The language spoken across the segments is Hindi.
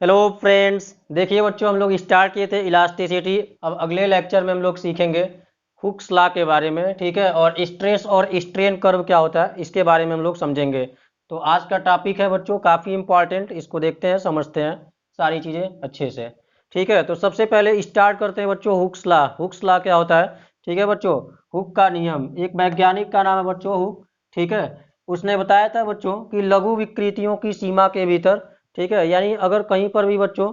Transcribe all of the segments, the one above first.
हेलो फ्रेंड्स, देखिए बच्चों, हम लोग स्टार्ट किए थे इलास्टिसिटी। अब अगले लेक्चर में हम लोग सीखेंगे हुक्स लॉ के बारे में, ठीक है। और स्ट्रेस और स्ट्रेन कर्व क्या होता है इसके बारे में हम लोग समझेंगे। तो आज का टॉपिक है बच्चों काफ़ी इंपॉर्टेंट, इसको देखते हैं समझते हैं सारी चीज़ें अच्छे से। ठीक है, तो सबसे पहले स्टार्ट करते हैं बच्चों हुक्स लॉ। हुक्स लॉ क्या होता है? ठीक है बच्चों, हुक का नियम, एक वैज्ञानिक का नाम है बच्चों हुक। ठीक है, उसने बताया था बच्चों कि लघु विकृतियों की सीमा के भीतर, ठीक है, यानी अगर कहीं पर भी बच्चों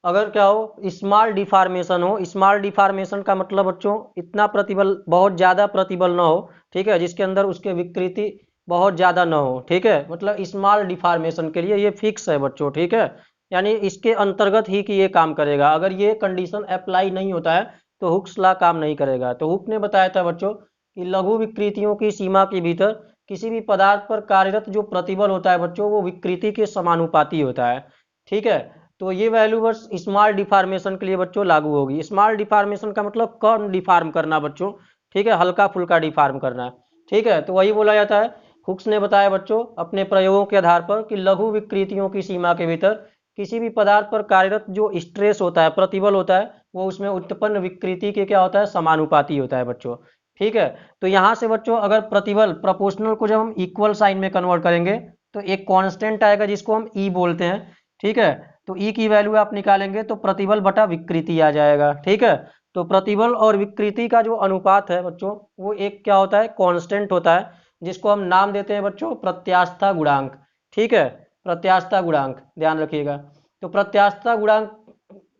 अगर क्या हो स्मॉल डिफॉर्मेशन हो, स्मॉल डिफॉर्मेशन का मतलब बच्चों इतना प्रतिबल, बहुत ज़्यादा प्रतिबल ना हो, ठीक है, जिसके अंदर उसके विकृति बहुत ज़्यादा ना हो, ठीक है, मतलब स्मॉल डिफॉर्मेशन के लिए ये फिक्स है बच्चों, ठीक है। यानी इसके अंतर्गत ही कि ये काम करेगा, अगर ये कंडीशन अप्लाई नहीं होता है तो हुक्स लॉ काम नहीं करेगा। तो हुक ने बताया था बच्चों कि लघु विकृतियों की सीमा के भीतर किसी भी पदार्थ पर कार्यरत जो प्रतिबल होता है बच्चों वो विकृति के समानुपाती होता है, ठीक है। तो ये वैल्यू बस स्मॉल डिफॉर्मेशन के लिए बच्चों लागू होगी। स्मॉल डिफॉर्मेशन का मतलब कम डिफॉर्म करना बच्चों, ठीक है, हल्का फुल्का डिफॉर्म करना, ठीक है। तो वही बोला जाता है। हुक्स ने बताया बच्चों अपने प्रयोगों के आधार पर कि लघु विकृतियों की सीमा के भीतर किसी भी पदार्थ पर कार्यरत जो स्ट्रेस होता है, प्रतिबल होता है, वो उसमें उत्पन्न विकृति के क्या होता है, समानुपाती होता है बच्चों, ठीक है। तो यहाँ से बच्चों अगर प्रतिबल प्रोपोर्शनल को जब हम इक्वल साइन में कन्वर्ट करेंगे तो एक कांस्टेंट आएगा जिसको हम ई बोलते हैं, ठीक है। तो ई की वैल्यू आप निकालेंगे तो प्रतिबल बटा विकृति आ जाएगा, ठीक है। तो प्रतिबल और विकृति का जो अनुपात है बच्चों वो एक क्या होता है, कांस्टेंट होता है, जिसको हम नाम देते हैं बच्चों प्रत्यास्थता गुणांक, ठीक है। प्रत्यास्थता गुणांक ध्यान रखिएगा। तो प्रत्यास्थता गुणांक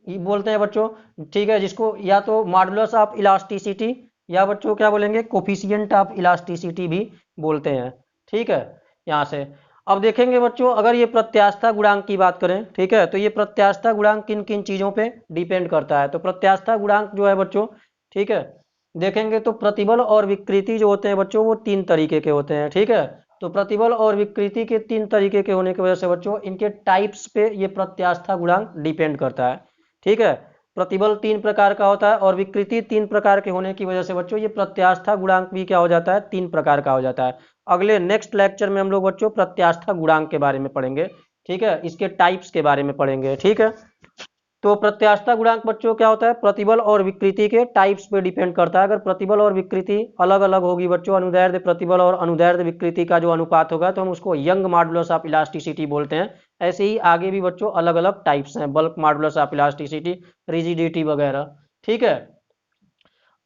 ये बोलते हैं बच्चों, ठीक है, जिसको या तो मॉडुलस ऑफ इलास्टिसिटी या बच्चों क्या बोलेंगे, कोफिशिएंट ऑफ इलास्टिसिटी भी बोलते हैं, ठीक है। यहाँ से अब देखेंगे बच्चों, अगर ये प्रत्यास्थता गुणांक की बात करें, ठीक है, तो ये प्रत्यास्थता गुणांक किन किन चीज़ों पे डिपेंड करता है। तो प्रत्यास्थता गुणांक जो है बच्चों, ठीक है, देखेंगे तो प्रतिबल और विकृति जो होते हैं बच्चों वो तीन तरीके के होते हैं, ठीक है। तो प्रतिबल और विकृति के तीन तरीके के होने की वजह से बच्चों इनके टाइप्स पे ये प्रत्यास्थता गुणांक डिपेंड करता है, ठीक है। प्रतिबल तीन प्रकार का होता है और विकृति तीन प्रकार के होने की वजह से बच्चों ये प्रत्यास्थता गुणांक भी क्या हो जाता है, तीन प्रकार का हो जाता है। अगले नेक्स्ट लेक्चर में हम लोग बच्चों प्रत्यास्थता गुणांक के बारे में पढ़ेंगे, ठीक है, इसके टाइप्स के बारे में पढ़ेंगे, ठीक है। तो प्रत्यास्थता गुणांक बच्चों क्या होता है, प्रतिबल और विकृति के टाइप्स पे डिपेंड करता है। अगर प्रतिबल और विकृति अलग अलग होगी बच्चों, अनुदैर्ध्य प्रतिबल और अनुदैर्ध्य विकृति का जो अनुपात होगा तो हम उसको यंग मॉडुलस ऑफ इलास्टिसिटी बोलते हैं। ऐसे ही आगे भी बच्चों अलग अलग टाइप्स हैं, bulk modulus of elasticity, rigidity वगैरह, ठीक है।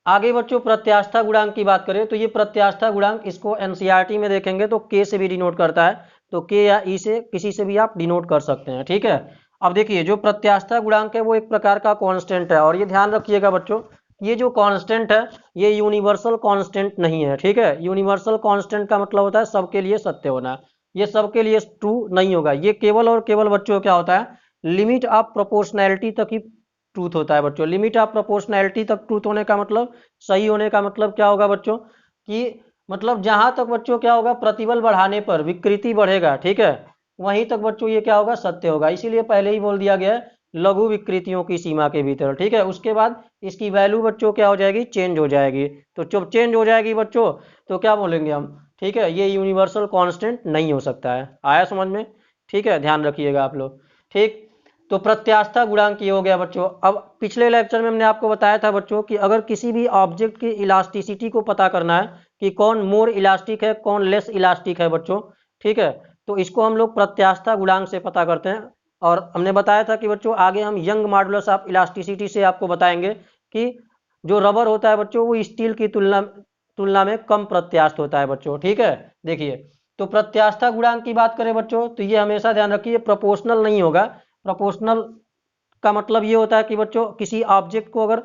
आगे बच्चों प्रत्यास्थता गुणांक की बात करें तो ये प्रत्यास्थता गुणांक इसको एनसीईआरटी में देखेंगे तो के से भी डिनोट करता है, तो के या ई से किसी से भी आप डिनोट कर सकते हैं, ठीक है। अब देखिए जो प्रत्यास्थता गुणांक है वो एक प्रकार का कांस्टेंट है, और ये ध्यान रखिएगा बच्चों, ये जो कांस्टेंट है ये यूनिवर्सल कांस्टेंट नहीं है, ठीक है। यूनिवर्सल कांस्टेंट का मतलब होता है सबके लिए सत्य होना, ये सबके लिए ट्रू नहीं होगा। ये केवल और केवल बच्चों क्या होता है, लिमिट ऑफ प्रोपोर्शनैलिटी तक ही ट्रूथ होता है बच्चों। लिमिट ऑफ प्रोपोर्शनैलिटी तक ट्रूथ होने का मतलब, सही होने का मतलब क्या होगा बच्चों, कि मतलब जहां तक बच्चों क्या होगा, प्रतिबल बढ़ाने पर विकृति बढ़ेगा, ठीक है, वहीं तक बच्चों ये क्या होगा, सत्य होगा। इसीलिए पहले ही बोल दिया गया है लघु विकृतियों की सीमा के भीतर, ठीक है। उसके बाद इसकी वैल्यू बच्चों क्या हो जाएगी, चेंज हो जाएगी। तो जब चेंज हो जाएगी बच्चों तो क्या बोलेंगे हम, ठीक है, ये यूनिवर्सल कांस्टेंट नहीं हो सकता है। आया समझ में? ठीक है, ध्यान रखिएगा आप लोग, ठीक। तो प्रत्यास्थता गुणांक ये हो गया बच्चों। अब पिछले लेक्चर में हमने आपको बताया था बच्चों कि अगर किसी भी ऑब्जेक्ट की इलास्टिसिटी को पता करना है कि कौन मोर इलास्टिक है कौन लेस इलास्टिक है बच्चों, ठीक है, तो इसको हम लोग प्रत्यास्थता गुणांक से पता करते हैं। और हमने बताया था कि बच्चों आगे हम यंग मॉडुलस ऑफ इलास्टिसिटी से आपको बताएंगे कि जो रबर होता है बच्चों वो स्टील की तुलना तुलना में कम प्रत्यास्थ होता है बच्चों, ठीक है। देखिए, तो प्रत्यास्थता गुणांक की बात करें बच्चों तो ये हमेशा ध्यान रखिए प्रोपोर्शनल नहीं होगा। प्रोपोर्शनल का मतलब ये होता है कि बच्चों किसी ऑब्जेक्ट को अगर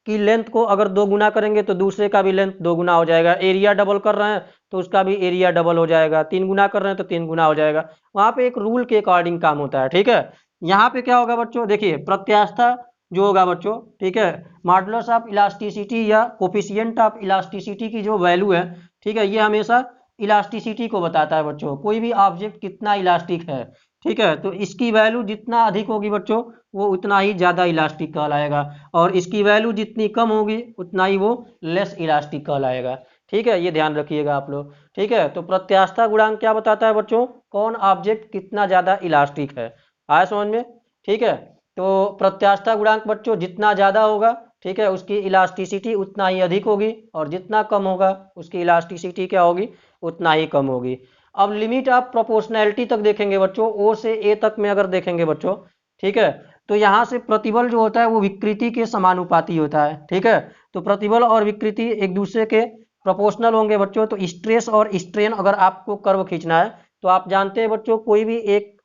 की लेंथ को अगर दो गुना करेंगे तो दूसरे का भी लेंथ दो गुना हो जाएगा। एरिया डबल कर रहे हैं तो उसका भी एरिया डबल हो जाएगा। तीन गुना कर रहे हैं तो तीन गुना हो जाएगा। वहां पे एक रूल के अकॉर्डिंग काम होता है, ठीक है। यहाँ पे क्या होगा बच्चों, देखिए प्रत्यास्थता जो होगा बच्चों, ठीक है, मॉडुलस ऑफ इलास्टिसिटी या कोफिशिएंट ऑफ इलास्टिसिटी की जो वैल्यू है, ठीक है, ये हमेशा इलास्टिसिटी को बताता है बच्चों, कोई भी ऑब्जेक्ट कितना इलास्टिक है, ठीक है। तो इसकी वैल्यू जितना अधिक होगी बच्चों वो उतना ही ज़्यादा इलास्टिक कहलाएगा, और इसकी वैल्यू जितनी कम होगी उतना ही वो लेस इलास्टिक कहलाएगा, ठीक है। ये ध्यान रखिएगा आप लोग, ठीक है। तो प्रत्यास्थता गुणांक क्या बताता है बच्चों, कौन ऑब्जेक्ट कितना ज़्यादा इलास्टिक है। आया समझ में? ठीक है। तो प्रत्यास्थता गुणांक बच्चों जितना ज़्यादा होगा, ठीक है, उसकी इलास्टिसिटी उतना ही अधिक होगी, और जितना कम होगा उसकी इलास्टिसिटी क्या होगी, उतना ही कम होगी। अब लिमिट आप प्रोपोर्शनैलिटी तक देखेंगे बच्चों, ओ से ए तक में अगर देखेंगे बच्चों, ठीक है, तो यहाँ से प्रतिबल जो होता है वो विकृति के समानुपाती होता है, ठीक है। तो प्रतिबल और विकृति एक दूसरे के प्रोपोर्शनल होंगे बच्चों। तो स्ट्रेस और स्ट्रेन अगर आपको कर्व खींचना है, तो आप जानते हैं बच्चों, कोई भी एक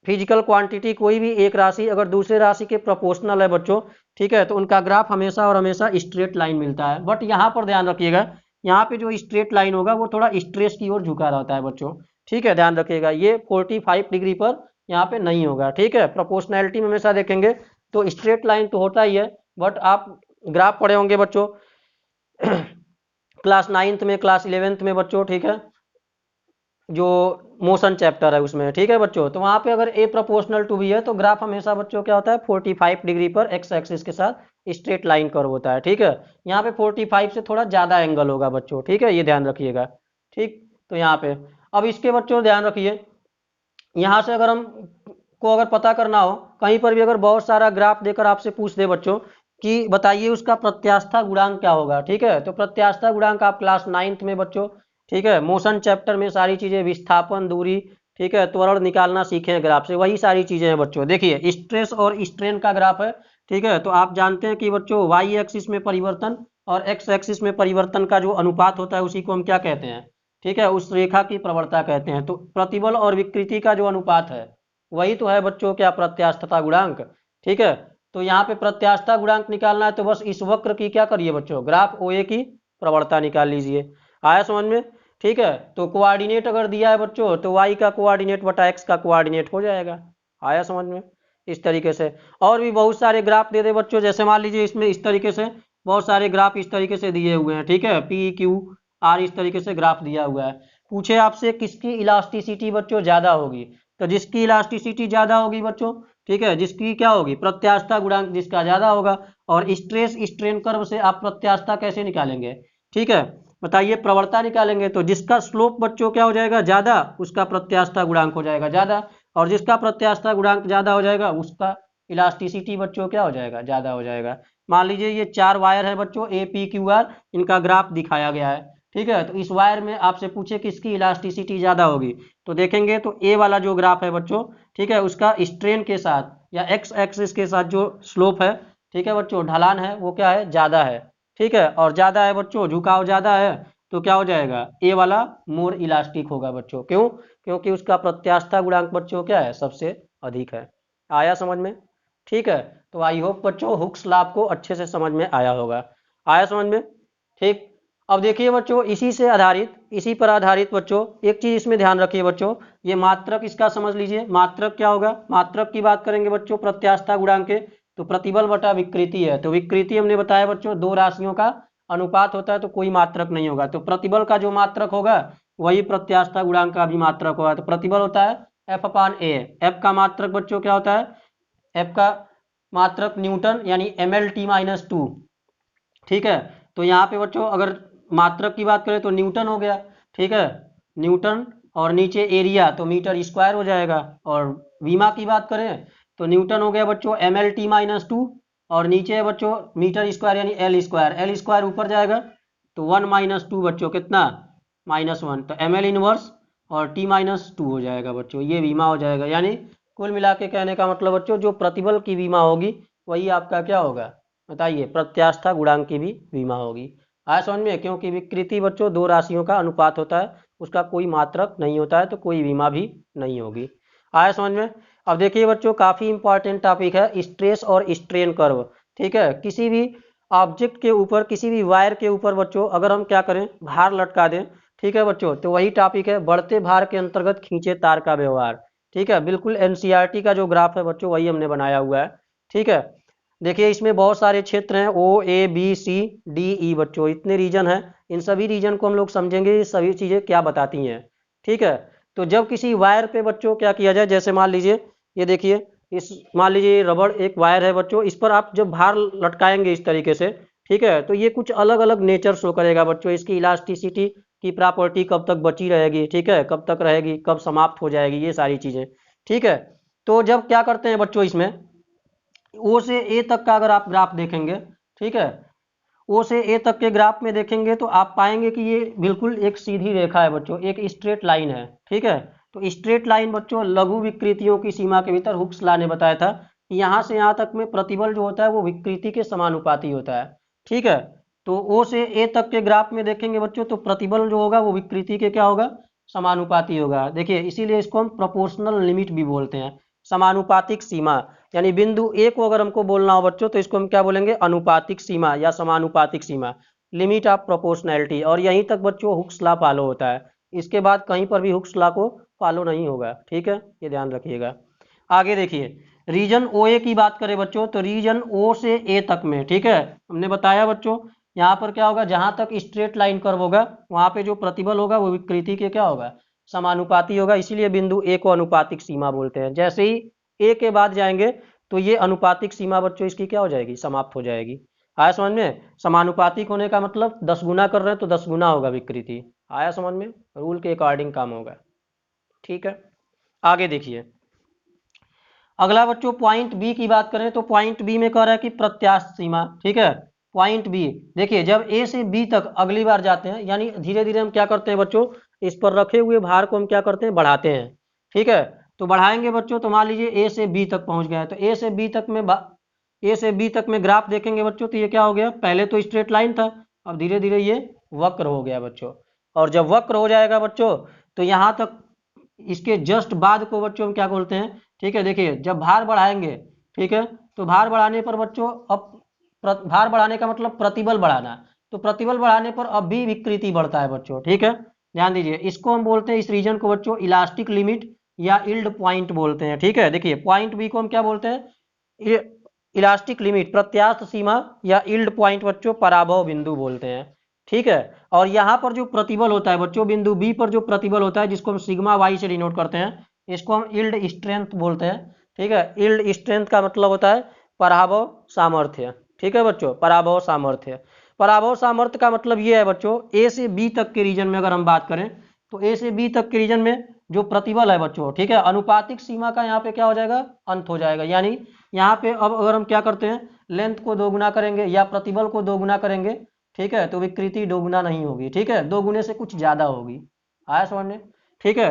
फिजिकल क्वांटिटी, कोई भी एक राशि अगर दूसरे राशि के प्रोपोर्शनल है बच्चों, ठीक है, तो उनका ग्राफ हमेशा और हमेशा स्ट्रेट लाइन मिलता है। बट यहाँ पर ध्यान रखिएगा, यहाँ पे जो स्ट्रेट लाइन होगा वो थोड़ा स्ट्रेस की ओर झुका रहता है बच्चों, ठीक है, ध्यान रखिएगा, ये 45 डिग्री पर यहाँ पे नहीं होगा, ठीक है। प्रोपोर्शनैलिटी में हमेशा देखेंगे तो स्ट्रेट लाइन तो होता ही है, बट आप ग्राफ पढ़े होंगे बच्चों क्लास 9th में, क्लास 11th में बच्चों, ठीक है, जो मोशन चैप्टर है उसमें, ठीक है बच्चों। तो वहाँ पे अगर ए प्रोपोर्शनल टू बी है तो ग्राफ हमेशा बच्चों क्या होता है, 45 डिग्री पर एक्स एक्सिस के साथ स्ट्रेट लाइन कर्व होता है, ठीक है। यहाँ पे 45 से थोड़ा ज़्यादा एंगल होगा बच्चों, ठीक है, ये ध्यान रखिएगा, ठीक। तो यहाँ पे अब इसके बच्चों ध्यान रखिए, यहाँ से अगर हम को अगर पता करना हो, कहीं पर भी अगर बहुत सारा ग्राफ देकर आपसे पूछ दे बच्चों कि बताइए उसका प्रत्यास्थता गुणांक क्या होगा, ठीक है, तो प्रत्यास्थता गुणांक आप क्लास 9th में बच्चों, ठीक है, मोशन चैप्टर में सारी चीजें, विस्थापन, दूरी, ठीक है, त्वरण निकालना सीखे हैं ग्राफ से, वही सारी चीजें हैं बच्चों। देखिए स्ट्रेस और स्ट्रेन का ग्राफ है, ठीक है, तो आप जानते हैं कि बच्चों वाई एक्सिस में परिवर्तन और एक्स एक्सिस में परिवर्तन का जो अनुपात होता है उसी को हम क्या कहते हैं, ठीक है, उस रेखा की प्रवणता कहते हैं। तो प्रतिबल और विकृति का जो अनुपात है वही तो है बच्चों क्या, प्रत्यास्थता गुणांक, ठीक है। तो यहाँ पे प्रत्यास्थता गुणांक निकालना है तो बस इस वक्र की क्या करिए बच्चों, ग्राफ ओ ए की प्रवणता निकाल लीजिए। आया समझ में, ठीक है। तो कोऑर्डिनेट अगर दिया है बच्चों तो वाई का कोऑर्डिनेट बटा एक्स का कोऑर्डिनेट हो जाएगा। आया समझ में, इस तरीके से और भी बहुत सारे ग्राफ दे दे बच्चों, जैसे मान लीजिए इसमें इस तरीके से बहुत सारे ग्राफ इस तरीके से दिए हुए हैं, ठीक है, पी क्यू आर इस तरीके से ग्राफ दिया हुआ है। पूछे आपसे किसकी इलास्टिसिटी बच्चों ज्यादा होगी, तो जिसकी इलास्टिसिटी ज्यादा होगी बच्चों, ठीक है, जिसकी क्या होगी, प्रत्यास्थता गुणांक जिसका ज्यादा होगा। और स्ट्रेस स्ट्रेन कर्व से आप प्रत्यास्थता कैसे निकालेंगे, ठीक है, बताइए, प्रवणता निकालेंगे। तो जिसका स्लोप बच्चों क्या हो जाएगा, ज्यादा, उसका प्रत्यास्थता गुणांक हो जाएगा ज्यादा, और जिसका प्रत्यास्थता गुणांक ज्यादा हो जाएगा उसका इलास्टिसिटी बच्चों क्या हो जाएगा, ज्यादा हो जाएगा। मान लीजिए ये 4 वायर है बच्चों, ए पी क्यू आर, इनका ग्राफ दिखाया गया है, ठीक है। तो इस वायर में आपसे पूछे किसकी इलास्टिसिटी ज्यादा होगी, तो देखेंगे तो ए वाला जो ग्राफ है बच्चों, ठीक है, उसका स्ट्रेन के साथ या एक्स एक्सिस के साथ जो स्लोप है, ठीक है बच्चों, ढलान है, वो क्या है, ज्यादा है, ठीक है। और ज्यादा है बच्चों, झुकाव ज्यादा है, तो क्या हो जाएगा, ए वाला मोर इलास्टिक होगा बच्चों। क्यों, क्योंकि उसका प्रत्यास्थता गुणांक बच्चों क्या है, सबसे अधिक है। आया समझ में, ठीक है। तो आई होप बच्चों हुक्स लॉ आपको अच्छे से समझ में आया होगा। आया समझ में, ठीक। अब देखिए बच्चों, इसी से आधारित, इसी पर आधारित बच्चों एक चीज इसमें ध्यान रखिए बच्चों, ये मात्रक इसका समझ लीजिए। मात्रक क्या होगा, मात्रक की बात करेंगे बच्चों प्रत्यास्थता गुणांक के, तो प्रतिबल बटा विकृति है। तो विकृति हमने बताया बच्चों दो राशियों का अनुपात होता है, तो कोई मात्रक नहीं होगा। तो प्रतिबल का जो मात्रक होगा वही प्रत्यास्थता गुणांक का भी मात्रक होगा। तो प्रतिबल होता है एफ अपान ए। एफ का मात्रक बच्चों क्या होता है, एफ का मात्रक न्यूटन यानी M L T minus two, ठीक है। तो यहाँ पे बच्चों अगर मात्रक की बात करें तो न्यूटन हो गया, ठीक है, न्यूटन, और नीचे एरिया तो मीटर स्क्वायर हो जाएगा। और विमा की बात करें तो न्यूटन हो गया बच्चों M L T minus two, और नीचे है बच्चों मीटर स्क्वायर यानी एल स्क्वायर, एल स्क्वायर ऊपर जाएगा तो 1 माइनस टू बच्चों कितना, -1, तो एम एल इनवर्स और टी माइनस टू हो जाएगा बच्चों, ये विमा हो जाएगा। यानी कुल मिला के कहने का मतलब बच्चों जो प्रतिबल की विमा होगी वही आपका क्या होगा, बताइए, प्रत्यास्थता गुणांक की भी विमा होगी। आया समझ में, क्योंकि विकृति बच्चों दो राशियों का अनुपात होता है, उसका कोई मात्रक नहीं होता है, तो कोई विमा भी नहीं होगी। आया समझ में। अब देखिए बच्चों काफी इंपॉर्टेंट टॉपिक है स्ट्रेस और स्ट्रेन कर्व, ठीक है। किसी भी ऑब्जेक्ट के ऊपर, किसी भी वायर के ऊपर बच्चों अगर हम क्या करें, भार लटका दें, ठीक है बच्चों, तो वही टॉपिक है बढ़ते भार के अंतर्गत खींचे तार का व्यवहार, ठीक है। बिल्कुल एनसीईआरटी का जो ग्राफ है बच्चों वही हमने बनाया हुआ है, ठीक है। देखिए इसमें बहुत सारे क्षेत्र हैं, ओ A B C D E बच्चों, इतने रीजन हैं। इन सभी रीजन को हम लोग समझेंगे ये सभी चीज़ें क्या बताती हैं, ठीक है। तो जब किसी वायर पे बच्चों क्या किया जाए, जैसे मान लीजिए ये देखिए, इस मान लीजिए रबड़ एक वायर है बच्चों, इस पर आप जब भार लटकाएंगे इस तरीके से, ठीक है, तो ये कुछ अलग अलग नेचर शो करेगा बच्चों। इसकी इलास्टिसिटी की प्रॉपर्टी कब तक बची रहेगी, ठीक है, कब तक रहेगी, कब समाप्त हो जाएगी, ये सारी चीज़ें, ठीक है। तो जब क्या करते हैं बच्चों, इसमें ओ से ए तक का अगर आप ग्राफ देखेंगे, ठीक है, ओ से ए तक के ग्राफ में देखेंगे तो आप पाएंगे कि ये बिल्कुल एक सीधी रेखा है बच्चों, एक स्ट्रेट लाइन है, ठीक है। तो स्ट्रेट लाइन बच्चों लघु विकृतियों की सीमा के भीतर हुक्स लॉ ने बताया था कि यहाँ से यहाँ तक में प्रतिबल जो होता है वो विकृति के समानुपाती होता है, ठीक है। तो ओ से ए तक के ग्राफ में देखेंगे बच्चों तो प्रतिबल जो होगा वो विकृति के क्या होगा, समानुपाती होगा। देखिए इसीलिए इसको हम प्रोपोर्शनल लिमिट भी बोलते हैं, समानुपातिक सीमा। यानी बिंदु ए को अगर हमको बोलना हो बच्चों तो इसको हम क्या बोलेंगे, अनुपातिक सीमा या समानुपातिक सीमा, लिमिट ऑफ प्रोपोर्शनैलिटी। और यहीं तक बच्चों हुक्स लॉ फॉलो होता है, इसके बाद कहीं पर भी हुक्स लॉ को फॉलो नहीं होगा, ठीक है, ये ध्यान रखिएगा। आगे देखिए रीजन ओ ए की बात करें बच्चों तो रीजन ओ से ए तक में, ठीक है, हमने बताया बच्चों यहाँ पर क्या होगा, जहां तक स्ट्रेट लाइन कर्व होगा वहां पे जो प्रतिबल होगा वो विकृति के क्या होगा, समानुपाती होगा। इसीलिए बिंदु ए को अनुपातिक सीमा बोलते हैं। जैसे ही ए के बाद जाएंगे तो ये अनुपातिक सीमा बच्चों इसकी क्या हो जाएगी, समाप्त हो जाएगी। आया समझ में, समानुपातिक होने का मतलब 10 गुना कर रहे हैं तो 10 गुना होगा विकृति। आया समझ में, रूल के अकॉर्डिंग काम होगा, ठीक है। आगे देखिए अगला बच्चों पॉइंट बी की बात करें तो पॉइंट बी में कह रहा है कि प्रत्यास्थ सीमा, ठीक है। पॉइंट बी देखिए जब ए से बी तक अगली बार जाते हैं यानी धीरे धीरे हम क्या करते हैं बच्चों, इस पर रखे हुए भार को हम क्या करते हैं, बढ़ाते हैं, ठीक है। तो बढ़ाएंगे बच्चों तो मान लीजिए ए से बी तक पहुंच गया है, तो ए से बी तक में ग्राफ देखेंगे बच्चों तो ये क्या हो गया, पहले तो स्ट्रेट लाइन था, अब धीरे धीरे ये वक्र हो गया बच्चों। और जब वक्र हो जाएगा बच्चों तो यहाँ तक इसके जस्ट बाद को बच्चों हम क्या बोलते हैं, ठीक है। देखिए जब भार बढ़ाएंगे, ठीक है, तो भार बढ़ाने पर बच्चों अब भार बढ़ाने का मतलब प्रतिबल बढ़ाना, तो प्रतिबल बढ़ाने पर अब भी विकृति बढ़ता है बच्चों, ठीक है। ध्यान दीजिए इसको हम बोलते हैं, इस रीजन को बच्चों इलास्टिक लिमिट या इल्ड पॉइंट बोलते हैं, ठीक है। देखिए पॉइंट बी को हम क्या बोलते हैं, इलास्टिक लिमिट प्रत्यास्थ सीमा या इल्ड पॉइंट बच्चों पराभव बिंदु बोलते हैं, ठीक है। और यहाँ पर जो प्रतिबल होता है बच्चों बिंदु बी पर जो प्रतिबल होता है जिसको हम सिग्मा वाई से डिनोट करते हैं, इसको हम इल्ड स्ट्रेंथ बोलते हैं, ठीक है। इल्ड स्ट्रेंथ का मतलब होता है पराभव सामर्थ्य, ठीक है बच्चों, पराभव सामर्थ्य। पराभव सामर्थ्य का मतलब ये है बच्चों ए से बी तक के रीजन में अगर हम बात करें तो ए से बी तक के रीजन में जो प्रतिबल है बच्चों, ठीक है, अनुपातिक सीमा का यहाँ पे क्या हो जाएगा, अंत हो जाएगा। यानी यहाँ पे अब अगर हम क्या करते हैं, लेंथ को दोगुना करेंगे या प्रतिबल को दोगुना करेंगे, ठीक है, तो विकृति दोगुना नहीं होगी, ठीक है, दो गुने से कुछ ज्यादा होगी। आया समझ में, ठीक है।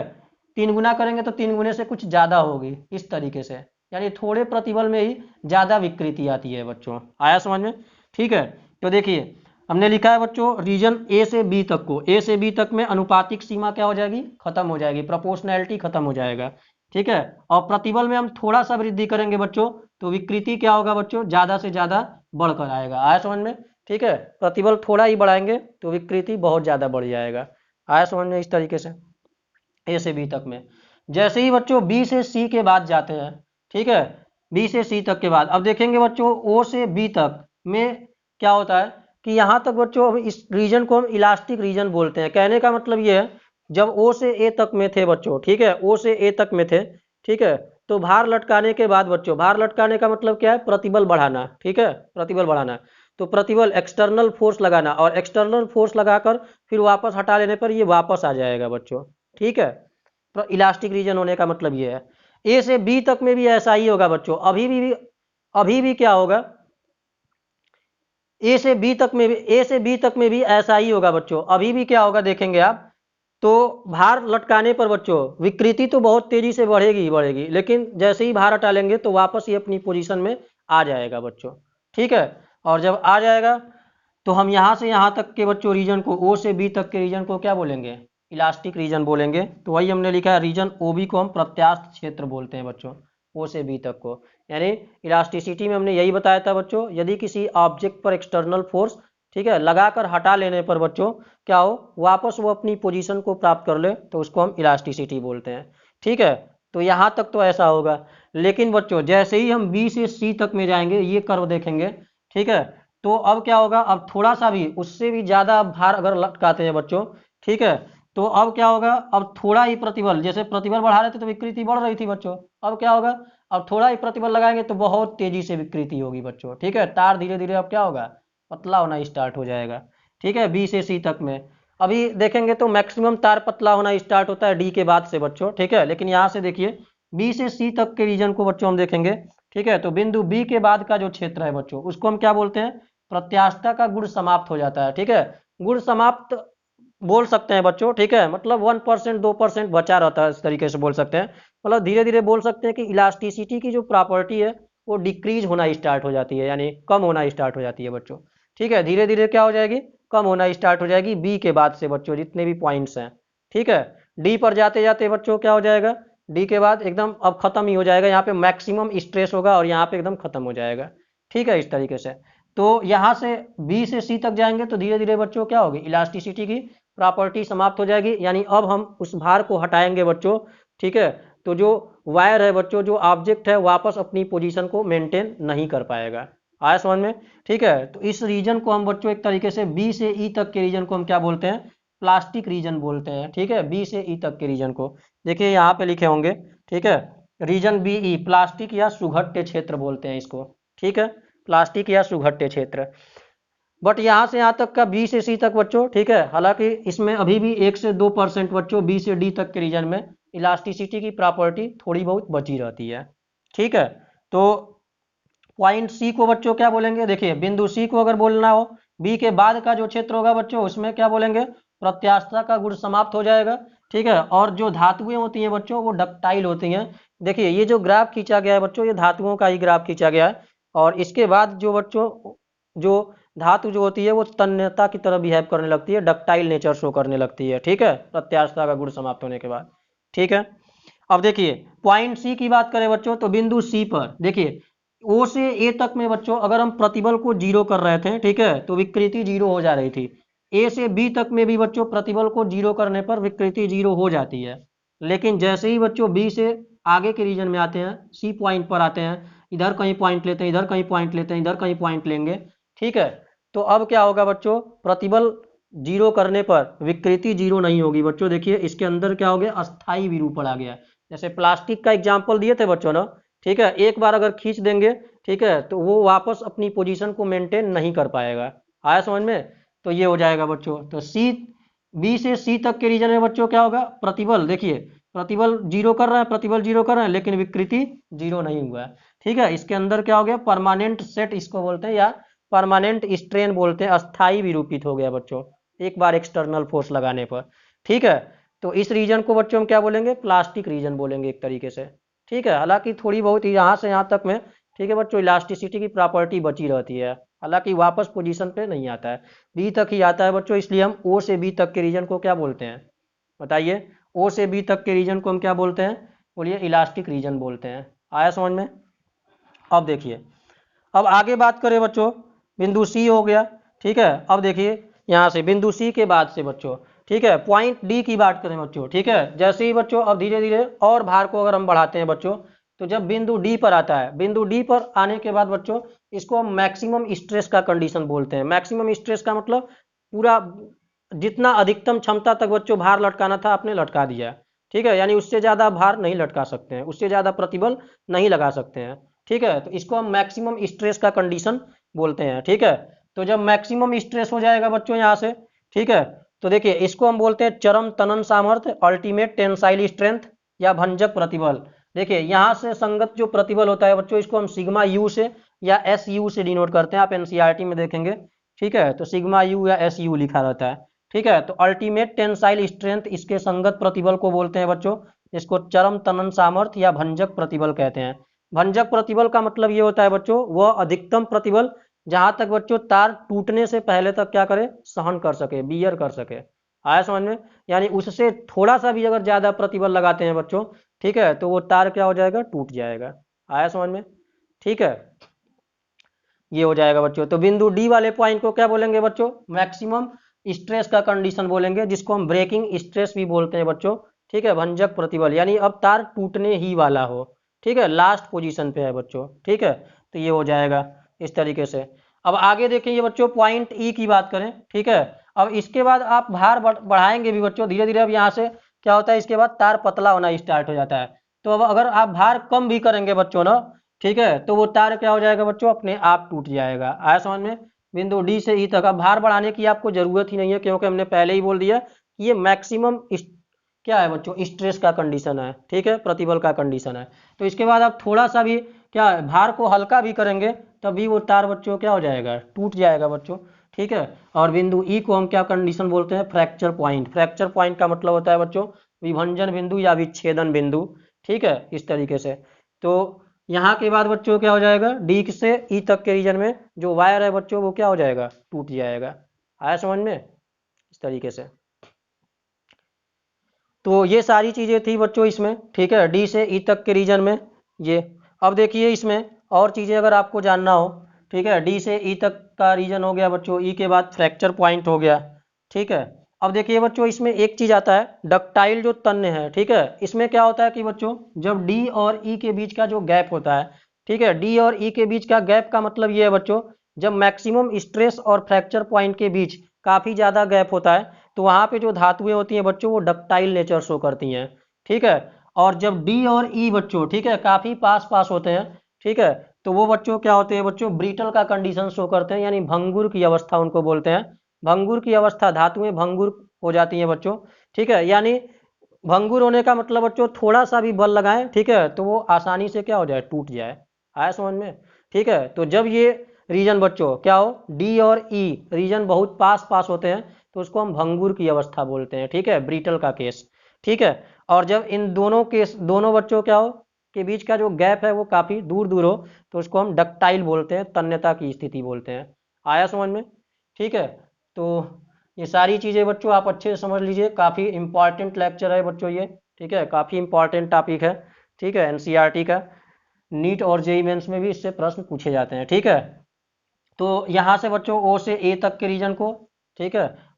3 गुना करेंगे तो 3 गुने से कुछ ज्यादा होगी, इस तरीके से। यानी थोड़े प्रतिबल में ही ज्यादा विकृति आती है बच्चों। आया समझ में, ठीक है। तो देखिए हमने लिखा है बच्चों रीजन ए से बी तक को, ए से बी तक में अनुपातिक सीमा क्या हो जाएगी, खत्म हो जाएगी, प्रोपोर्शनैलिटी खत्म हो जाएगा, ठीक है। और प्रतिबल में हम थोड़ा सा वृद्धि करेंगे बच्चों तो विकृति क्या होगा बच्चों, ज्यादा से ज्यादा बढ़कर आएगा। आया समझ में, ठीक है, प्रतिबल थोड़ा ही बढ़ाएंगे तो विकृति बहुत ज्यादा बढ़ जाएगा। आया समझ में, इस तरीके से ए से बी तक में। जैसे ही बच्चों बी से सी के बाद जाते हैं, ठीक है, बी से सी तक के बाद अब देखेंगे बच्चों ओ से बी तक में क्या होता है कि यहाँ तक बच्चों इस रीजन को हम इलास्टिक रीजन बोलते हैं। कहने का मतलब ये है जब ओ से ए तक में थे बच्चों, ठीक है, ओ से ए तक में थे, ठीक है, तो भार लटकाने के बाद बच्चों, भार लटकाने का मतलब क्या है, प्रतिबल बढ़ाना, ठीक है, प्रतिबल बढ़ाना। तो प्रतिबल एक्सटर्नल फोर्स लगाना और एक्सटर्नल फोर्स लगाकर फिर वापस हटा लेने पर ये वापस आ जाएगा बच्चों, ठीक है। तो इलास्टिक रीजन होने का मतलब ये है। ए से बी तक में भी ऐसा ही होगा बच्चों, अभी भी क्या होगा, ए से बी तक में भी ऐसा ही होगा बच्चों। अभी भी क्या होगा देखेंगे आप, तो भार लटकाने पर बच्चों विकृति तो बहुत तेजी से बढ़ेगी ही बढ़ेगी, लेकिन जैसे ही भार हटा लेंगे तो वापस ही अपनी पोजीशन में आ जाएगा बच्चों, ठीक है। और जब आ जाएगा तो हम यहाँ से यहाँ तक के बच्चों रीजन को, ओ से बी तक के रीजन को क्या बोलेंगे, इलास्टिक रीजन बोलेंगे। तो वही हमने लिखा है रीजन ओ बी को हम प्रत्यास्थ क्षेत्र बोलते हैं बच्चों, ओ से बी तक को। यानी इलास्टिसिटी में हमने यही बताया था बच्चों, यदि किसी ऑब्जेक्ट पर एक्सटर्नल फोर्स, ठीक है, लगाकर हटा लेने पर बच्चों क्या हो, वापस वो अपनी पोजीशन को प्राप्त कर ले तो उसको हम इलास्टिसिटी बोलते हैं, ठीक है। तो यहाँ तक तो ऐसा होगा, लेकिन बच्चों जैसे ही हम बी से सी तक में जाएंगे ये कर्व देखेंगे, ठीक है, तो अब क्या होगा, अब थोड़ा सा भी उससे भी ज्यादा भार अगर लटकाते हैं बच्चों, ठीक है, तो अब क्या होगा, अब थोड़ा ही प्रतिबल, जैसे प्रतिबल बढ़ा रहे थे तो विकृति बढ़ रही थी बच्चों, अब क्या होगा, अब थोड़ा ही प्रतिबल लगाएंगे तो बहुत तेजी से विकृति होगी बच्चों, ठीक है। तार धीरे धीरे अब क्या होगा, पतला होना स्टार्ट हो जाएगा, ठीक है, बी से सी तक में। अभी देखेंगे तो मैक्सिमम तार पतला होना स्टार्ट होता है डी के बाद से बच्चों, ठीक है, लेकिन यहाँ से देखिए बी से सी तक के रीजन को बच्चों हम देखेंगे, ठीक है। तो बिंदु बी के बाद का जो क्षेत्र है बच्चों, उसको हम क्या बोलते हैं, प्रत्यास्थता का गुण समाप्त हो जाता है, ठीक है। गुण समाप्त बोल सकते हैं बच्चों, ठीक है, मतलब 1% 2% बचा रहता है, इस तरीके से बोल सकते हैं। मतलब धीरे धीरे बोल सकते हैं कि इलास्टिसिटी की जो प्रॉपर्टी है वो डिक्रीज होना स्टार्ट हो जाती है, यानी कम होना स्टार्ट हो जाती है बच्चों, ठीक है। धीरे धीरे क्या हो जाएगी, कम होना स्टार्ट हो जाएगी बी के बाद से बच्चों, जितने भी पॉइंट्स हैं, ठीक है। डी पर जाते जाते बच्चों क्या हो जाएगा, डी के बाद एकदम अब खत्म ही हो जाएगा, यहाँ पे मैक्सिमम स्ट्रेस होगा और यहाँ पे एकदम खत्म हो जाएगा, ठीक है, इस तरीके से। तो यहाँ से बी से सी तक जाएंगे तो धीरे धीरे बच्चों क्या होगी, इलास्टिसिटी की प्रॉपर्टी समाप्त हो जाएगी, यानी अब हम उस भार को हटाएंगे बच्चों, ठीक है। तो जो वायर है बच्चों, जो ऑब्जेक्ट है, वापस अपनी पोजीशन को मेंटेन नहीं कर पाएगा। आया समझ में, ठीक है। तो इस रीजन को हम बच्चों एक तरीके से बी से ई तक के रीजन को हम क्या बोलते हैं, प्लास्टिक रीजन बोलते हैं, ठीक है। बी से ई तक के रीजन को देखिए यहाँ पे लिखे होंगे, ठीक है। रीजन बी ई प्लास्टिक या सुघट्य क्षेत्र बोलते हैं इसको, ठीक है, प्लास्टिक या सुघट्य क्षेत्र। बट यहाँ से यहाँ तक का बी से सी तक बच्चों, ठीक है, हालांकि इसमें अभी भी 1 से 2% बच्चों बी से डी तक के रीजन में इलास्टिसिटी की प्रॉपर्टी थोड़ी बहुत बची रहती है, ठीक है। तो पॉइंट सी को बच्चों क्या बोलेंगे, देखिए बिंदु सी को अगर बोलना हो, बी के बाद का जो क्षेत्र होगा बच्चों, उसमें क्या बोलेंगे, प्रत्यास्थता का गुण समाप्त हो जाएगा, ठीक है। और जो धातुएं होती हैं बच्चों वो डक्टाइल होती हैं। देखिए ये जो ग्राफ खींचा गया है बच्चों, ये धातुओं का ही ग्राफ खींचा गया है, और इसके बाद जो बच्चों, जो धातु जो होती है वो तन्यता की तरह बिहेव करने लगती है, डक्टाइल नेचर शो करने लगती है, ठीक है, प्रत्यास्थता का गुण समाप्त होने के बाद, ठीक है। अब देखिए पॉइंट सी की बात करें बच्चों, तो बिंदु सी पर देखिए ओ से ए तक में बच्चों अगर हम प्रतिबल को जीरो कर रहे थे, ठीक है, तो विकृति जीरो हो जा रही थी। ए से बी तक में भी बच्चों प्रतिबल को जीरो करने पर विकृति जीरो हो जाती है। लेकिन जैसे ही बच्चों बी से आगे के रीजन में आते हैं, सी पॉइंट पर आते हैं, इधर कहीं पॉइंट लेते हैं, इधर कहीं पॉइंट लेते हैं, इधर कहीं पॉइंट लेंगे, ठीक है। तो अब क्या होगा बच्चों, प्रतिबल जीरो करने पर विकृति जीरो नहीं होगी बच्चों। देखिए इसके अंदर क्या हो गया, अस्थाई विरूपण आ गया। जैसे प्लास्टिक का एग्जाम्पल दिए थे बच्चों ना, ठीक है, एक बार अगर खींच देंगे, ठीक है, तो वो वापस अपनी पोजीशन को मेंटेन नहीं कर पाएगा। आया समझ में, तो ये हो जाएगा बच्चों। तो सी, बी से सी तक के रीजन में बच्चों क्या होगा, प्रतिबल, देखिए प्रतिबल जीरो कर रहे हैं, प्रतिबल जीरो कर रहे हैं, लेकिन विकृति जीरो नहीं हुआ है, ठीक है। इसके अंदर क्या हो गया, परमानेंट सेट इसको बोलते हैं, या परमानेंट स्ट्रेन बोलते हैं, अस्थाई विरूपित हो गया बच्चों एक बार एक्सटर्नल फोर्स लगाने पर, ठीक है। तो इस रीजन को बच्चों हम क्या बोलेंगे, प्लास्टिक रीजन बोलेंगे एक तरीके से, ठीक है। हालांकि थोड़ी बहुत यहाँ से यहाँ तक में, ठीक है बच्चों, इलास्टिसिटी की प्रॉपर्टी बची रहती है, हालांकि वापस पोजीशन पे नहीं आता है, बी तक ही आता है बच्चों। इसलिए हम ओ से बी तक के रीजन को क्या बोलते हैं, बताइए, ओ से बी तक के रीजन को हम क्या बोलते हैं, बोलिए, इलास्टिक रीजन बोलते हैं। आया समझ में। अब देखिए, अब आगे बात करें बच्चों, बिंदु सी हो गया, ठीक है। अब देखिए यहाँ से बिंदु सी के बाद से बच्चों, ठीक है, पॉइंट डी की बात करें बच्चों, ठीक है। जैसे ही बच्चों अब धीरे धीरे और भार को अगर हम बढ़ाते हैं बच्चों, तो जब बिंदु डी पर आता है, बिंदु डी पर आने के बाद बच्चों इसको हम मैक्सिमम स्ट्रेस का कंडीशन बोलते हैं। मैक्सिमम स्ट्रेस का मतलब पूरा जितना अधिकतम क्षमता तक बच्चों भार लटकाना था आपने लटका दिया, ठीक है, यानी उससे ज़्यादा भार नहीं लटका सकते हैं, उससे ज़्यादा प्रतिबल नहीं लगा सकते हैं, ठीक है। तो इसको हम मैक्सिमम स्ट्रेस का कंडीशन बोलते हैं, ठीक है। तो जब मैक्सिमम स्ट्रेस हो जाएगा बच्चों यहाँ से, ठीक है, तो देखिए इसको हम बोलते हैं चरम तनन सामर्थ्य, अल्टीमेट टेंसाइल स्ट्रेंथ, या भंजक प्रतिबल। देखिए यहाँ से संगत जो प्रतिबल होता है बच्चों, इसको हम सिग्मा यू से या एस यू से डिनोट करते हैं, आप एनसीईआरटी में देखेंगे, ठीक है। तो सिग्मा यू या एस यू लिखा रहता है, ठीक है। तो अल्टीमेट टेंसाइल स्ट्रेंथ इसके संगत प्रतिबल को बोलते हैं बच्चों, इसको चरम तनन सामर्थ्य या भंजक प्रतिबल कहते हैं। भंजक प्रतिबल का मतलब ये होता है बच्चों, वह अधिकतम प्रतिबल जहां तक बच्चों तार टूटने से पहले तक क्या करे, सहन कर सके, बियर कर सके। आया समझ में, यानी उससे थोड़ा सा भी अगर ज्यादा प्रतिबल लगाते हैं बच्चों, ठीक है, तो वो तार क्या हो जाएगा, टूट जाएगा। आया समझ में, ठीक है, ये हो जाएगा बच्चों। तो बिंदु डी वाले पॉइंट को क्या बोलेंगे बच्चों, मैक्सिमम स्ट्रेस का कंडीशन बोलेंगे, जिसको हम ब्रेकिंग स्ट्रेस भी बोलते हैं बच्चों, ठीक है। भंजक प्रतिबल यानी अब तार टूटने ही वाला हो, ठीक है, लास्ट पोजीशन पे है बच्चों, ठीक है। तो ये हो जाएगा इस तरीके से। अब आगे देखेंगे बच्चों, पॉइंट ई की बात करें, ठीक है। अब इसके बाद आप भार बढ़ाएंगे भी बच्चों धीरे धीरे। अब यहाँ से क्या होता है, इसके बाद तार पतला होना स्टार्ट हो जाता है। तो अब अगर आप भार कम भी करेंगे बच्चों ना, ठीक है, तो वो तार क्या हो जाएगा बच्चों, अपने आप टूट जाएगा। आया समझ में, बिंदु डी से ई तक। अब भार बढ़ाने की आपको जरूरत ही नहीं है, क्योंकि हमने पहले ही बोल दिया कि ये मैक्सिमम क्या है बच्चों, स्ट्रेस का कंडीशन है, ठीक है, प्रतिबल का कंडीशन है। तो इसके बाद आप थोड़ा सा भी क्या है, भार को हल्का भी करेंगे तभी वो तार बच्चों क्या हो जाएगा, टूट जाएगा बच्चों, ठीक है। और बिंदु ई को हम क्या कंडीशन बोलते हैं, फ्रैक्चर पॉइंट। फ्रैक्चर पॉइंट का मतलब होता है बच्चों विभंजन बिंदु या विच्छेदन बिंदु, ठीक है, इस तरीके से। तो यहाँ के बाद बच्चों क्या हो जाएगा, डी से ई तक के रीजन में जो वायर है बच्चों वो क्या हो जाएगा, टूट जाएगा। आया समझ में, इस तरीके से। तो ये सारी चीज़ें थी बच्चों इसमें, ठीक है, डी से ई तक के रीजन में ये। अब देखिए इसमें और चीज़ें अगर आपको जानना हो, ठीक है, डी से ई तक का रीजन हो गया बच्चों, ई के बाद फ्रैक्चर पॉइंट हो गया, ठीक है। अब देखिए बच्चों इसमें एक चीज़ आता है, डक्टाइल जो तन्य है, ठीक है, इसमें क्या होता है कि बच्चों जब डी और ई के बीच का जो गैप होता है, ठीक है, डी और ई के बीच का गैप का मतलब ये है बच्चों, जब मैक्सिमम स्ट्रेस और फ्रैक्चर पॉइंट के बीच काफ़ी ज़्यादा गैप होता है तो वहाँ पे जो धातुएं होती हैं बच्चों वो डक्टाइल नेचर शो करती हैं, ठीक है। और जब डी और ई बच्चों, ठीक है, काफ़ी पास पास होते हैं, ठीक है, तो वो बच्चों क्या होते हैं बच्चों, ब्रिटल का कंडीशन शो करते हैं, यानी भंगुर की अवस्था उनको बोलते हैं। भंगुर की अवस्था, धातुएं भंगुर हो जाती हैं बच्चों, ठीक है, यानी भंगुर होने का मतलब बच्चों थोड़ा सा भी बल लगाएं, ठीक है, तो वो आसानी से क्या हो जाए, टूट जाए। आया समझ में, ठीक है। तो जब ये रीजन बच्चों क्या हो, डी और ई रीजन बहुत पास पास होते हैं तो उसको हम भंगुर की अवस्था बोलते हैं, ठीक है, ब्रिटल का केस, ठीक है। और जब इन दोनों केस, दोनों बच्चों क्या हो के बीच का जो गैप है वो काफ़ी दूर दूर हो तो उसको हम डक्टाइल बोलते हैं, तन्यता की स्थिति बोलते हैं। आया समझ में, ठीक है। तो ये सारी चीज़ें बच्चों आप अच्छे से समझ लीजिए, काफ़ी इंपॉर्टेंट लेक्चर है बच्चों ये, ठीक है, काफ़ी इंपॉर्टेंट टॉपिक है, ठीक है, एनसीईआरटी का। नीट और जेईई मेंस में भी इससे प्रश्न पूछे जाते हैं, ठीक है। तो यहाँ से बच्चों ओ से ए तक के रीजन को, ठीक है,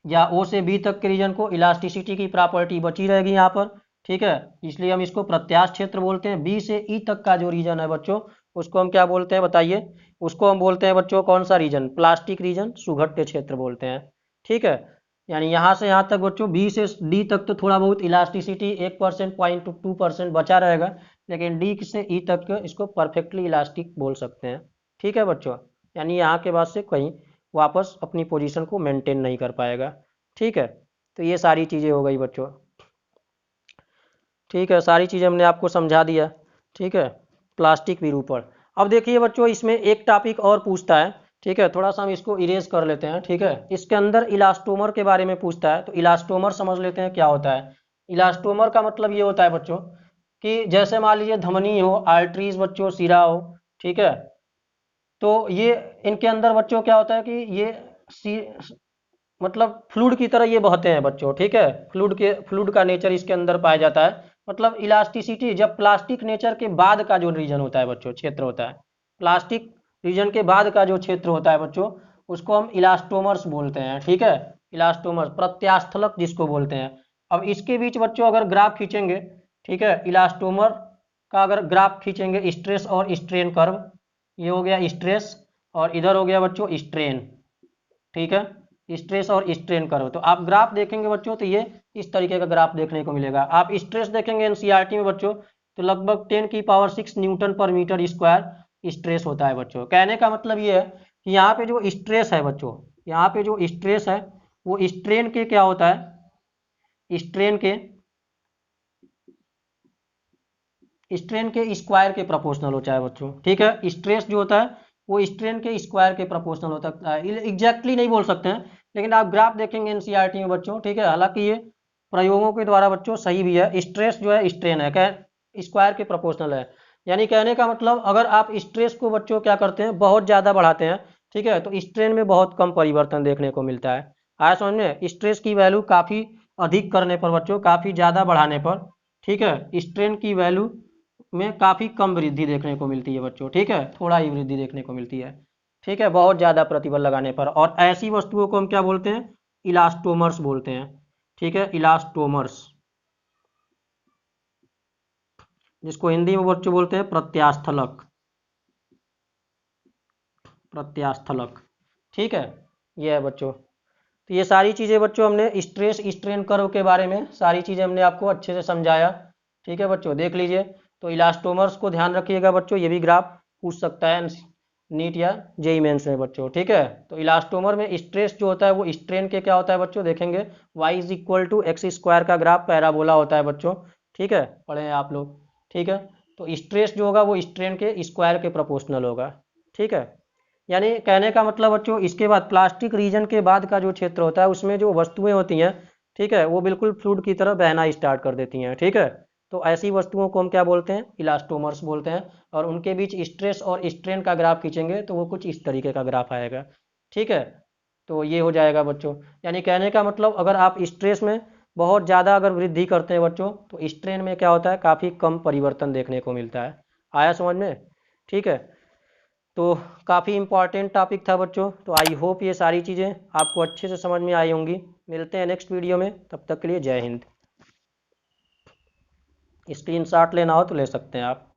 या ओ से बी तक के रीजन को इलास्टिसिटी की प्रॉपर्टी बची रहेगी यहाँ पर, ठीक है, इसलिए हम इसको प्रत्यास्थ क्षेत्र बोलते हैं। बी से ई तक का जो रीजन है बच्चों उसको हम क्या बोलते हैं बताइए, उसको हम बोलते हैं बच्चों कौन सा रीजन, प्लास्टिक रीजन, सुघट्य क्षेत्र बोलते हैं, ठीक है। यानी यहाँ से यहाँ तक बच्चों बी से डी तक तो थोड़ा बहुत इलास्टिसिटी 1% 0.2% बचा रहेगा, लेकिन डी से ई तक इसको परफेक्टली इलास्टिक बोल सकते हैं, ठीक है बच्चों। यानी यहाँ के बाद से कहीं वापस अपनी पोजीशन को मेंटेन नहीं कर पाएगा, ठीक है। तो ये सारी चीज़ें हो गई बच्चों, ठीक है, सारी चीज़ें हमने आपको समझा दिया, ठीक है, प्लास्टिक विरूपण। अब देखिए बच्चों इसमें एक टॉपिक और पूछता है, ठीक है, थोड़ा सा हम इसको इरेज कर लेते हैं, ठीक है। इसके अंदर इलास्टोमर के बारे में पूछता है, तो इलास्टोमर समझ लेते हैं क्या होता है। इलास्टोमर का मतलब ये होता है बच्चों कि जैसे मान लीजिए धमनी हो, आर्टरीज बच्चों, सिरा हो, ठीक है, तो ये इनके अंदर बच्चों क्या होता है कि ये मतलब फ्लूइड की तरह ये बहते हैं बच्चों, ठीक है, फ्लूइड का नेचर इसके अंदर पाया जाता है। मतलब इलास्टिसिटी जब प्लास्टिक नेचर के बाद का जो रीजन होता है बच्चों, क्षेत्र होता है, प्लास्टिक रीजन के बाद का जो क्षेत्र होता है बच्चों उसको हम इलास्टोमर्स बोलते हैं, ठीक है, इलास्टोमर्स, प्रत्यास्थलक जिसको बोलते हैं। अब इसके बीच बच्चों अगर ग्राफ खींचेंगे, ठीक है, इलास्टोमर का अगर ग्राफ खींचेंगे, स्ट्रेस और स्ट्रेन कर्व, ये हो गया स्ट्रेस और इधर हो गया बच्चों स्ट्रेन, ठीक है, स्ट्रेस और स्ट्रेन कर्व। तो आप ग्राफ देखेंगे बच्चों तो ये इस तरीके का ग्राफ देखने को मिलेगा। आप स्ट्रेस देखेंगे एनसीईआरटी में बच्चों तो लगभग 10⁶ न्यूटन पर मीटर स्क्वायर स्ट्रेस होता है बच्चों। कहने का मतलब ये है कि यहाँ पे जो स्ट्रेस है बच्चों, यहाँ पे जो स्ट्रेस है वो स्ट्रेन के क्या होता है, स्ट्रेन के स्क्वायर के प्रोपोर्शनल होता है बच्चों, ठीक है। स्ट्रेस जो होता है वो स्ट्रेन के स्क्वायर के प्रोपोर्शनल होता है, एग्जैक्टली नहीं बोल सकते हैं, लेकिन आप ग्राफ देखेंगे एनसीईआरटी में बच्चों, ठीक है। हालांकि ये प्रयोगों के द्वारा बच्चों सही भी है, स्ट्रेस जो है स्ट्रेन है क्या स्क्वायर के प्रोपोर्शनल है। यानी कहने का मतलब अगर आप स्ट्रेस को बच्चों क्या करते हैं, बहुत ज़्यादा बढ़ाते हैं, ठीक है, तो स्ट्रेन में बहुत कम परिवर्तन देखने को मिलता है। आया समझ में, स्ट्रेस की वैल्यू काफ़ी अधिक करने पर बच्चों, काफ़ी ज़्यादा बढ़ाने पर, ठीक है, स्ट्रेन की वैल्यू में काफ़ी कम वृद्धि देखने को मिलती है बच्चों, ठीक है, थोड़ा ही वृद्धि देखने को मिलती है, ठीक है, बहुत ज़्यादा प्रतिबल लगाने पर। और ऐसी वस्तुओं को हम क्या बोलते हैं, इलास्टोमर्स बोलते हैं, ठीक है, इलास्टोमर्स, जिसको हिंदी में बच्चों बोलते हैं प्रत्यास्थलक, प्रत्यास्थलक, ठीक है, ये है बच्चों। तो ये सारी चीज़ें बच्चों हमने स्ट्रेस स्ट्रेन कर्व के बारे में सारी चीज़ें हमने आपको अच्छे से समझाया, ठीक है बच्चों, देख लीजिए। तो इलास्टोमर्स को ध्यान रखिएगा बच्चों, ये भी ग्राफ पूछ सकता है नीट या जेई मेंस में बच्चों, ठीक है। तो इलास्टोमर में स्ट्रेस जो होता है वो स्ट्रेन के क्या होता है बच्चों, देखेंगे Y is equal to X square का ग्राफ पैराबोला होता है बच्चों, ठीक है, पढ़े हैं आप लोग, ठीक है। तो स्ट्रेस जो होगा वो स्ट्रेन के स्क्वायर के प्रोपोर्शनल होगा, ठीक है। यानी कहने का मतलब बच्चों, इसके बाद प्लास्टिक रीजन के बाद का जो क्षेत्र होता है उसमें जो वस्तुएं होती हैं, ठीक है, वो बिल्कुल फ्लूइड की तरह बहना स्टार्ट कर देती हैं, ठीक है। तो ऐसी वस्तुओं को हम क्या बोलते हैं, इलास्टोमर्स बोलते हैं। और उनके बीच स्ट्रेस और स्ट्रेन का ग्राफ खींचेंगे तो वो कुछ इस तरीके का ग्राफ आएगा, ठीक है। तो ये हो जाएगा बच्चों। यानी कहने का मतलब, अगर आप स्ट्रेस में बहुत ज़्यादा अगर वृद्धि करते हैं बच्चों, तो स्ट्रेन में क्या होता है, काफ़ी कम परिवर्तन देखने को मिलता है। आया समझ में, ठीक है। तो काफ़ी इंपॉर्टेंट टॉपिक था बच्चों। तो आई होप ये सारी चीज़ें आपको अच्छे से समझ में आई होंगी। मिलते हैं नेक्स्ट वीडियो में, तब तक के लिए जय हिंद। स्क्रीनशॉट लेना हो तो ले सकते हैं आप।